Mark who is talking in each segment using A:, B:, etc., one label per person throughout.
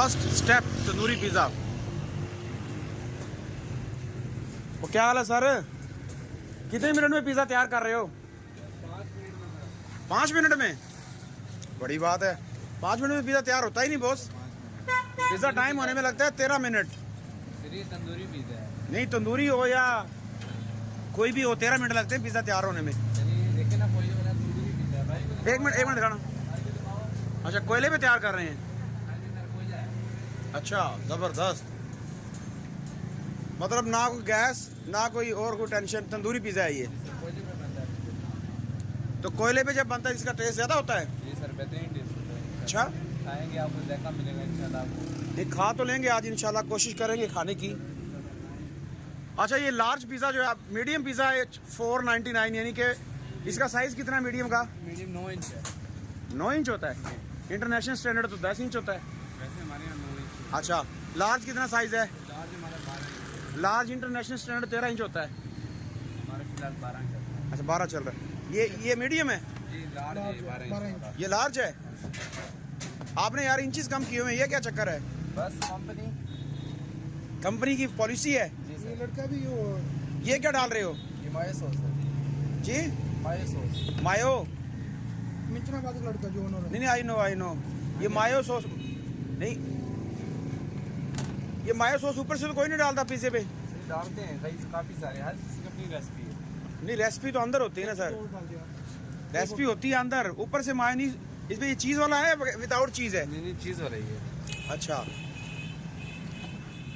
A: First step tandoori pizza. वो क्या हाल है सर, कितने मिनट में पिज़्ज़ा तैयार कर रहे हो? 5 मिनट में? बड़ी बात है, 5 मिनट में पिज़्ज़ा तैयार होता ही नहीं बॉस। पिज़्ज़ा टाइम होने में लगता है 13 मिनट।
B: ये तंदूरी पिज़्ज़ा है।
A: नहीं, तंदूरी हो या कोई भी हो, 13 मिनट लगते हैं पिज़्ज़ा तैयार होने में।
B: देखे ना, कोई वाला तंदूरी पिज़्ज़ा भाई।
A: एक मिनट दिखाना। अच्छा, कोयले पे तैयार कर रहे हैं? अच्छा, जबरदस्त। मतलब ना कोई गैस ना कोई और कोई टेंशन, तंदूरी पिज़्ज़ा है ये। तो कोयले पे जब बनता है इसका टेस्ट ज्यादा होता है?
B: जी सर, बेहतरीन टेस्ट होता है।
A: अच्छा,
B: खाएंगे आपको जायका मिलेगा इंशाल्लाह आपको।
A: ये खा तो लेंगे आज इंशाल्लाह, कोशिश करेंगे खाने की। अच्छा, ये लार्ज पिज़्ज़ा जो है, मीडियम पिज़्ज़ा है 499, यानी कि इसका साइज कितना है मीडियम का?
B: मीडियम 9 इंच है।
A: 9 इंच होता है। इंटरनेशनल स्टैंडर्ड तो 10 इंच होता है।
B: वैसे हमारे यहाँ 9 इंच।
A: अच्छा, लार्ज कितना साइज है?
B: लार्ज हमारा 12 inch.
A: Large international standard 13 inch होता है।
B: हमारे फिलहाल 12 इंच है।
A: अच्छा, 12 चल रहा है। ये मीडियम है?
B: जी लार्ज है 12 इंच।
A: ये लार्ज है। आपने यार इंचेस कम किए हुए हैं, ये क्या चक्कर है?
B: बस
A: कंपनी की पॉलिसी है।
B: जी सर।
C: ये लड़का भी हो,
A: ये क्या डाल रहे हो
B: ये मायो सॉस है।
A: जी?
B: मायो सॉस।
A: मायो?
C: मिंचनाबाद का लड़का जो उन्होंने
A: नहीं, आई नो। ये मायो सॉस नहीं, ये मायो सॉस ऊपर से तो कोई नहीं डालता पिज़्ज़े पे?
B: डालते हैं कई, काफ़ी सारे, हर किसी की अपनी रेसिपी है।
A: नहीं, रेसिपी तो अंदर होती है ना सर।
C: डाल दिया।
A: रेसिपी होती है अंदर, ऊपर से मायोनीज। इसमें ये चीज़ वाला है विदाउट चीज़ है?
B: नहीं चीज़ हो रही है।
A: अच्छा,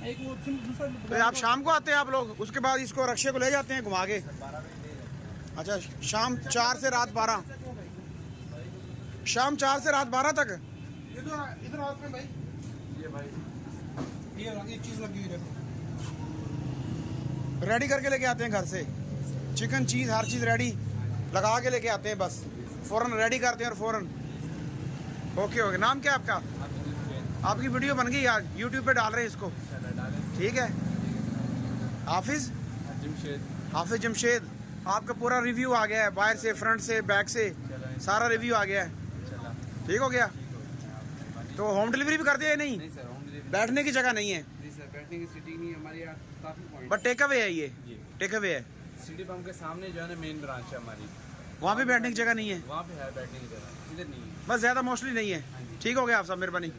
C: एक वो दूसरा
A: तो आप शाम को आते हैं आप लोग, उसके बाद इसको रक्शे को ले जाते हैं घुमा के?
B: 12 बजे।
A: अच्छा, शाम 4 से रात 12? शाम 4 से रात 12 तक?
C: इधर हाथ में भाई,
B: ये भाई
C: ये चीज लगी हुई है।
A: रेडी करके लेके आते हैं घर से, चिकन चीज़ हर चीज़ रेडी लगा के लेके आते हैं, बस फ़ौरन रेडी करते हैं और फ़ौरन ओके। नाम क्या है आपका? आपकी वीडियो बन गई यार, यूट्यूब पे डाल रहे हैं इसको, ठीक है? हाफिज़ जमशेद, आपका पूरा रिव्यू आ गया है, बाहर से, फ्रंट से, बैक से, सारा रिव्यू आ गया है। ठीक हो गया? तो होम डिलीवरी भी कर दिया? नहीं,
B: नहीं सर, होम डिलीवरी।
A: बैठने की जगह नहीं है?
B: जी सर, बैठने की सीटिंग नहीं है हमारे यहाँ, काफ़ी पॉइंट।
A: बट टेक अवे है ये?
B: जी।
A: टेक अवे है।
B: सिटी पंप के सामने जो है ना मेन ब्रांच है हमारी,
A: वहाँ पे बैठने की जगह नहीं है?
B: वहाँ पे है बैठने की जगह, इधर नहीं है।
A: बस ज़्यादा मोस्टली नहीं है।
B: हाँ जी।
A: ठीक हो गया आप सब, मेहरबानी।